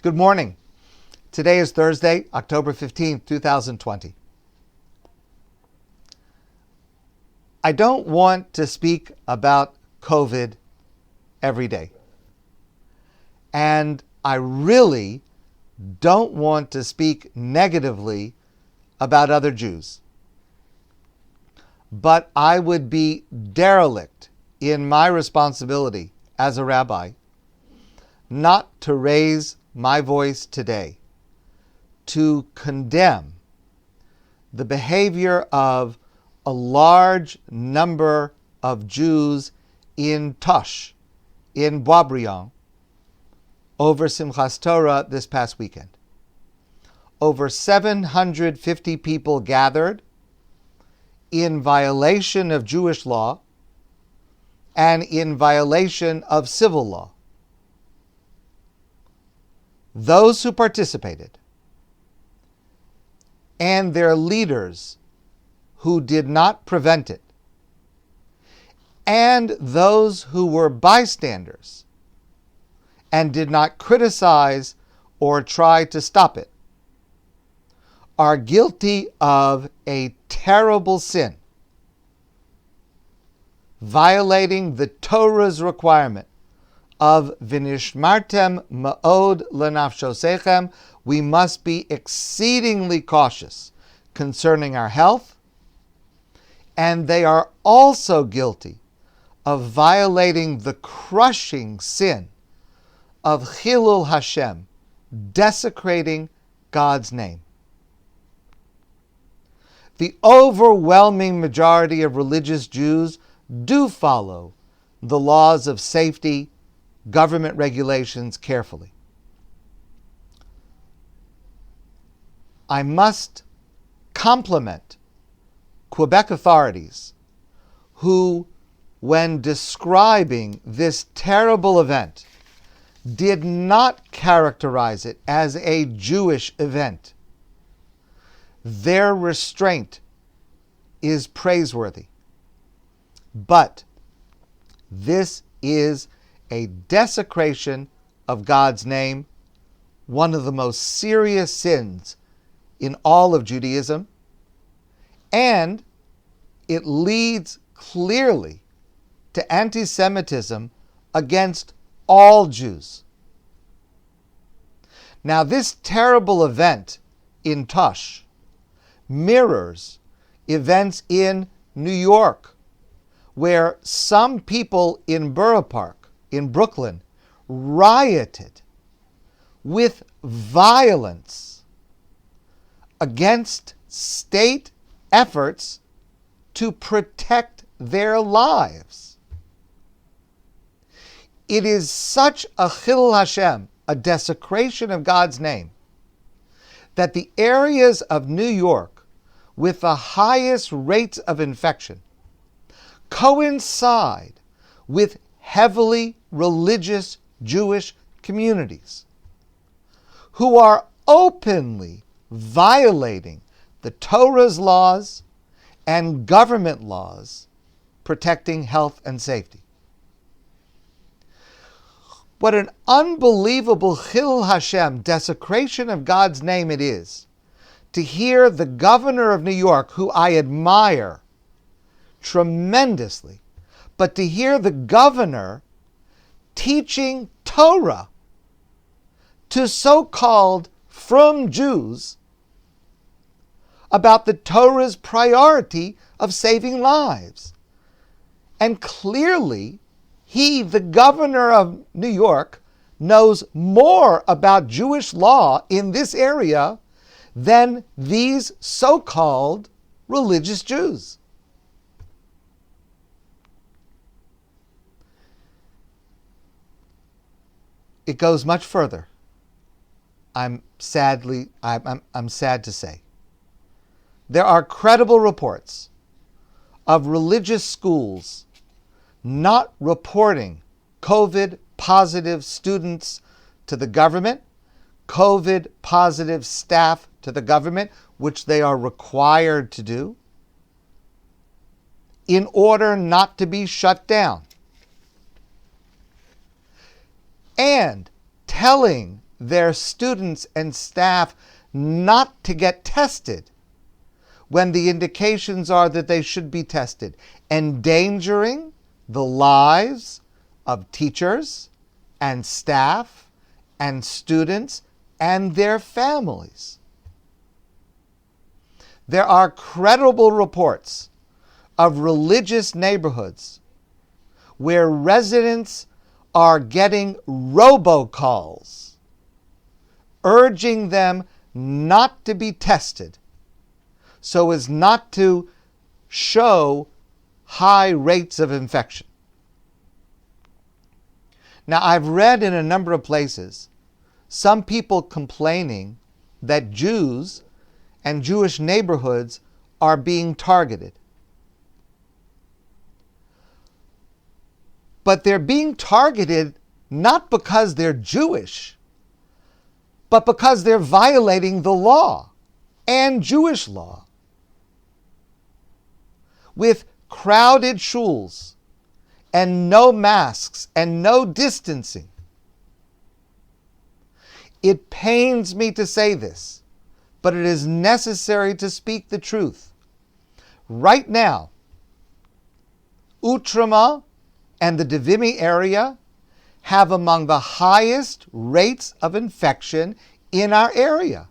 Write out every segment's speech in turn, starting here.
Good morning. Today is Thursday, October 15th, 2020. I don't want to speak about COVID every day. And I really don't want to speak negatively about other Jews. But I would be derelict in my responsibility as a rabbi not to raise my voice today to condemn the behavior of a large number of Jews in Tosh, in Boisbriand, over Simchas Torah this past weekend. Over 750 people gathered in violation of Jewish law and in violation of civil law. Those who participated and their leaders who did not prevent it, and those who were bystanders and did not criticize or try to stop it, are guilty of a terrible sin, violating the Torah's requirement of V'nishmartem ma'od lenafshosechem. We must be exceedingly cautious concerning our health, and they are also guilty of violating the crushing sin of Chilul Hashem, desecrating God's name. The overwhelming majority of religious Jews do follow the laws of safety, government regulations carefully. I must compliment Quebec authorities who, when describing this terrible event, did not characterize it as a Jewish event. Their restraint is praiseworthy. But this is a desecration of God's name, one of the most serious sins in all of Judaism, and it leads clearly to anti-Semitism against all Jews. Now, this terrible event in Tosh mirrors events in New York, where some people in Borough Park, in Brooklyn, rioted with violence against state efforts to protect their lives. It is such a Chilul Hashem, a desecration of God's name, that the areas of New York with the highest rates of infection coincide with heavily religious Jewish communities who are openly violating the Torah's laws and government laws protecting health and safety. What an unbelievable Chilul Hashem, desecration of God's name it is to hear the governor of New York, who I admire tremendously, but to hear the governor teaching Torah to so-called frum Jews about the Torah's priority of saving lives. And clearly, he, the governor of New York, knows more about Jewish law in this area than these so-called religious Jews. It goes much further. I'm sad to say. There are credible reports of religious schools not reporting COVID positive students to the government, COVID positive staff to the government, which they are required to do, in order not to be shut down. And telling their students and staff not to get tested when the indications are that they should be tested, endangering the lives of teachers and staff and students and their families. There are credible reports of religious neighborhoods where residents are getting robocalls urging them not to be tested so as not to show high rates of infection. Now, I've read in a number of places some people complaining that Jews and Jewish neighborhoods are being targeted. But they're being targeted not because they're Jewish, but because they're violating the law and Jewish law. With crowded shuls and no masks and no distancing. It pains me to say this, but it is necessary to speak the truth. Right now, Utrama and the Divimi area have among the highest rates of infection in our area.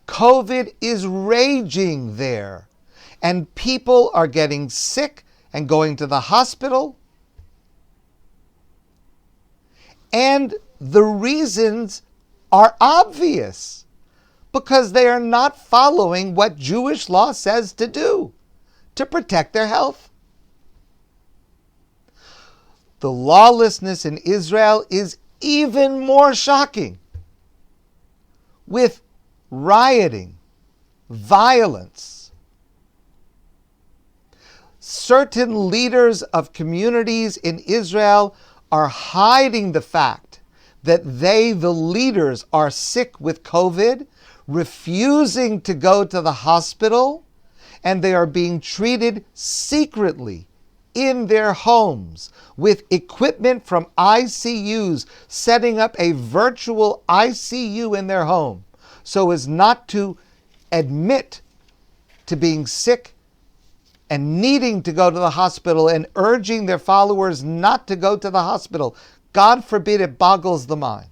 COVID is raging there, and people are getting sick and going to the hospital. And the reasons are obvious, because they are not following what Jewish law says to do to protect their health. The lawlessness in Israel is even more shocking, with rioting, violence. Certain leaders of communities in Israel are hiding the fact that they, the leaders, are sick with COVID, refusing to go to the hospital, and they are being treated secretly in their homes with equipment from ICUs, setting up a virtual ICU in their home so as not to admit to being sick and needing to go to the hospital, and urging their followers not to go to the hospital. God forbid, it boggles the mind.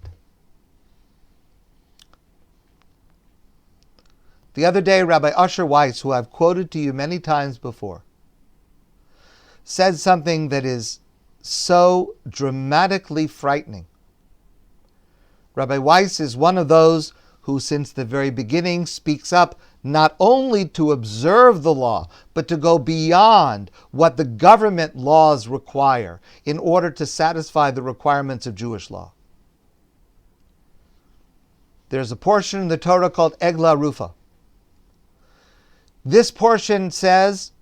The other day, Rabbi Weiss, who I've quoted to you many times before, said something that is so dramatically frightening. Rabbi Weiss is one of those who, since the very beginning, speaks up not only to observe the law, but to go beyond what the government laws require in order to satisfy the requirements of Jewish law. There's a portion in the Torah called Egla Rufa. This portion says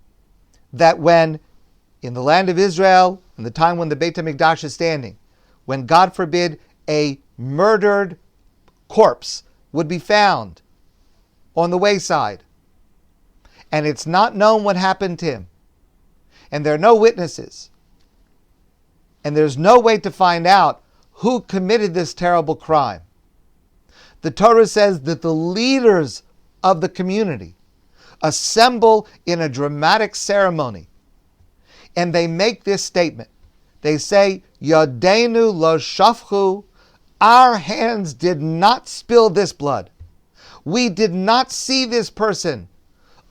that when, in the land of Israel, in the time when the Beit HaMikdash is standing, when, God forbid, a murdered corpse would be found on the wayside, and it's not known what happened to him, and there are no witnesses, and there's no way to find out who committed this terrible crime, the Torah says that the leaders of the community assemble in a dramatic ceremony, and they make this statement. They say, Yadeinu lo shafchu, our hands did not spill this blood. We did not see this person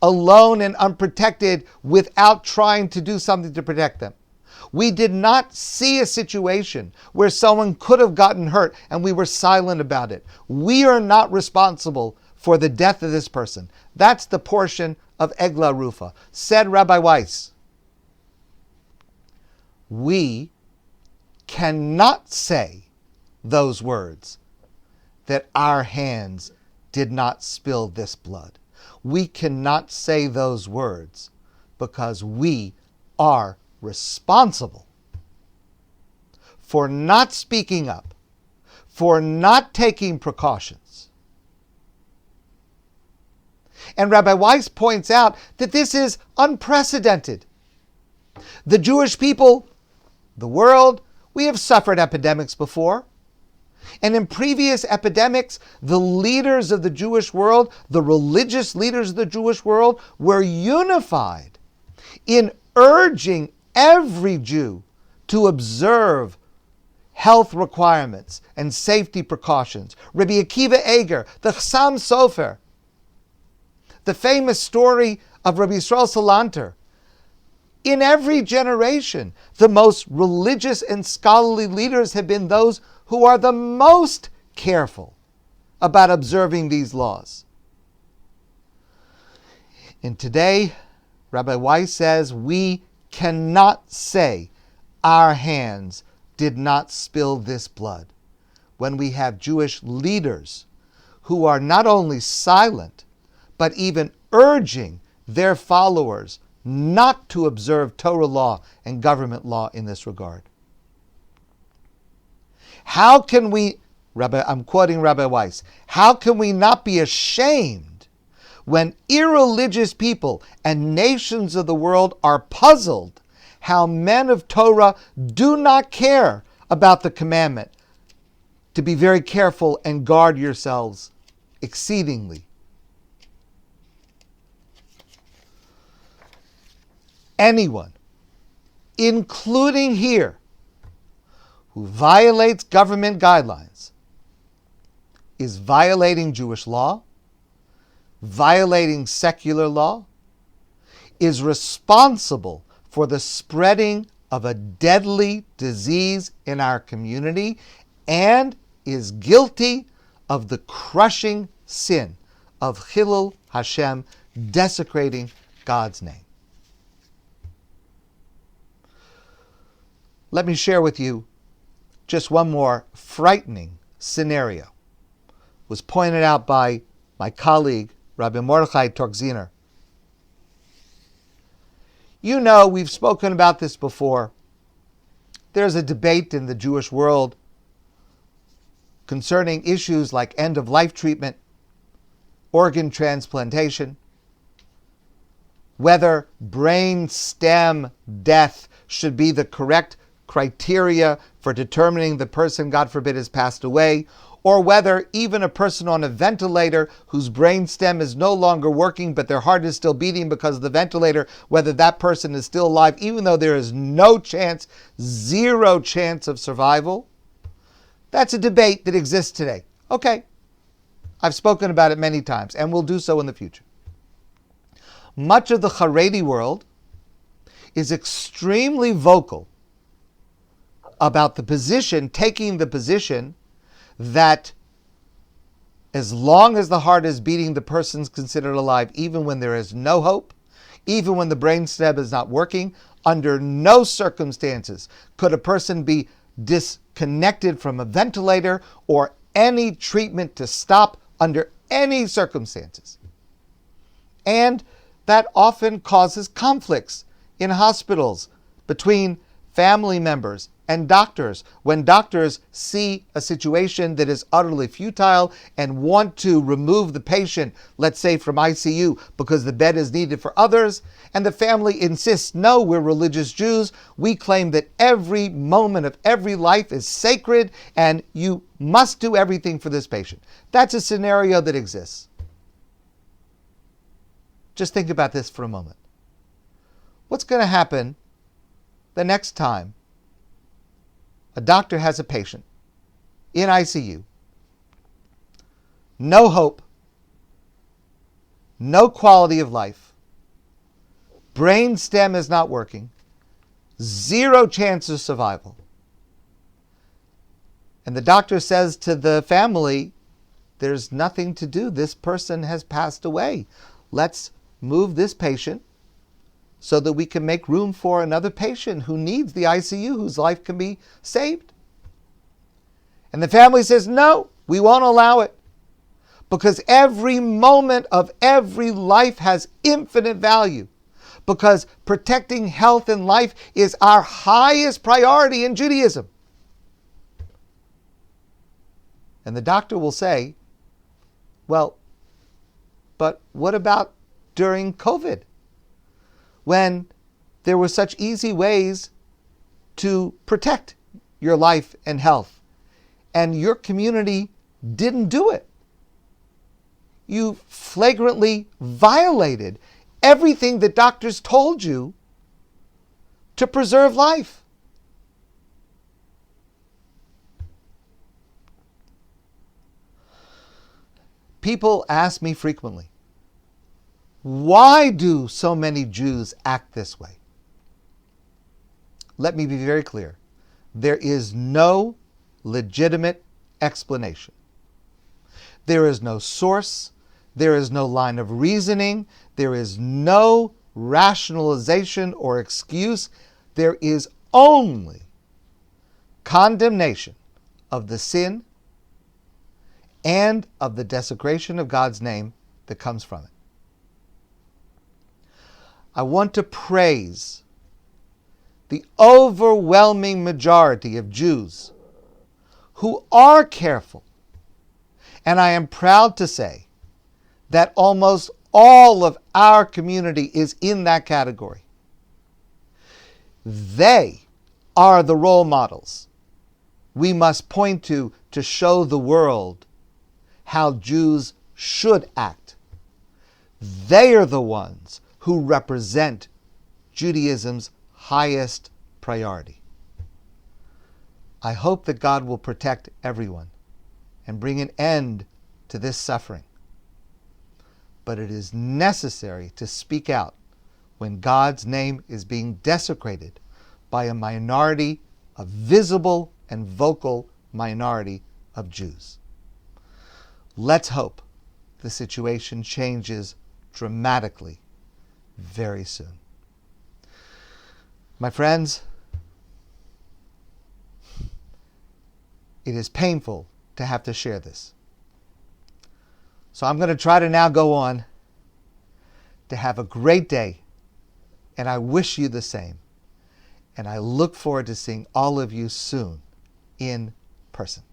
alone and unprotected without trying to do something to protect them. We did not see a situation where someone could have gotten hurt and we were silent about it. We are not responsible for the death of this person. That's the portion of Egla Rufa. Said Rabbi Weiss, we cannot say those words, that our hands did not spill this blood. We cannot say those words because we are responsible for not speaking up, for not taking precautions. And Rabbi Weiss points out that this is unprecedented. The Jewish people, the world, we have suffered epidemics before. And in previous epidemics, the leaders of the Jewish world, the religious leaders of the Jewish world, were unified in urging every Jew to observe health requirements and safety precautions. Rabbi Akiva Eger, the Chassam Sofer, the famous story of Rabbi Yisrael Salanter. In every generation, the most religious and scholarly leaders have been those who are the most careful about observing these laws. And today, Rabbi Weiss says, we cannot say our hands did not spill this blood when we have Jewish leaders who are not only silent, but even urging their followers not to observe Torah law and government law in this regard. How can we, I'm quoting Rabbi Weiss, how can we not be ashamed when irreligious people and nations of the world are puzzled how men of Torah do not care about the commandment to be very careful and guard yourselves exceedingly? Anyone, including here, who violates government guidelines is violating Jewish law, violating secular law, is responsible for the spreading of a deadly disease in our community, and is guilty of the crushing sin of Chilul Hashem, desecrating God's name. Let me share with you just one more frightening scenario. It was pointed out by my colleague, Rabbi Mordechai Torgziner. You know, we've spoken about this before. There's a debate in the Jewish world concerning issues like end-of-life treatment, organ transplantation, whether brain stem death should be the correct criteria for determining the person, God forbid, has passed away, or whether even a person on a ventilator whose brain stem is no longer working but their heart is still beating because of the ventilator, whether that person is still alive even though there is no chance, zero chance of survival. That's a debate that exists today. Okay, I've spoken about it many times and will do so in the future. Much of the Haredi world is extremely vocal about taking the position that as long as the heart is beating, the person's considered alive, even when there is no hope, even when the brain stem is not working. Under no circumstances could a person be disconnected from a ventilator or any treatment to stop under any circumstances. And that often causes conflicts in hospitals between family members and doctors, when doctors see a situation that is utterly futile and want to remove the patient, let's say from ICU, because the bed is needed for others, and the family insists, no, we're religious Jews, we claim that every moment of every life is sacred and you must do everything for this patient. That's a scenario that exists. Just think about this for a moment. What's going to happen the next time a doctor has a patient in ICU, no hope, no quality of life, brain stem is not working, zero chance of survival, and the doctor says to the family, there's nothing to do, this person has passed away, let's move this patient so that we can make room for another patient who needs the ICU, whose life can be saved. And the family says, no, we won't allow it, because every moment of every life has infinite value, because protecting health and life is our highest priority in Judaism. And the doctor will say, well, but what about during COVID, when there were such easy ways to protect your life and health? and your community didn't do it. You flagrantly violated everything that doctors told you to preserve life. People ask me frequently, why do so many Jews act this way? Let me be very clear. There is no legitimate explanation. There is no source. There is no line of reasoning. There is no rationalization or excuse. There is only condemnation of the sin and of the desecration of God's name that comes from it. I want to praise the overwhelming majority of Jews who are careful, and I am proud to say that almost all of our community is in that category. They are the role models we must point to show the world how Jews should act. They are the ones who represent Judaism's highest priority. I hope that God will protect everyone and bring an end to this suffering. But it is necessary to speak out when God's name is being desecrated by a minority, a visible and vocal minority of Jews. Let's hope the situation changes dramatically very soon. My friends, it is painful to have to share this. So I'm going to try to now go on to have a great day, and I wish you the same. And I look forward to seeing all of you soon in person.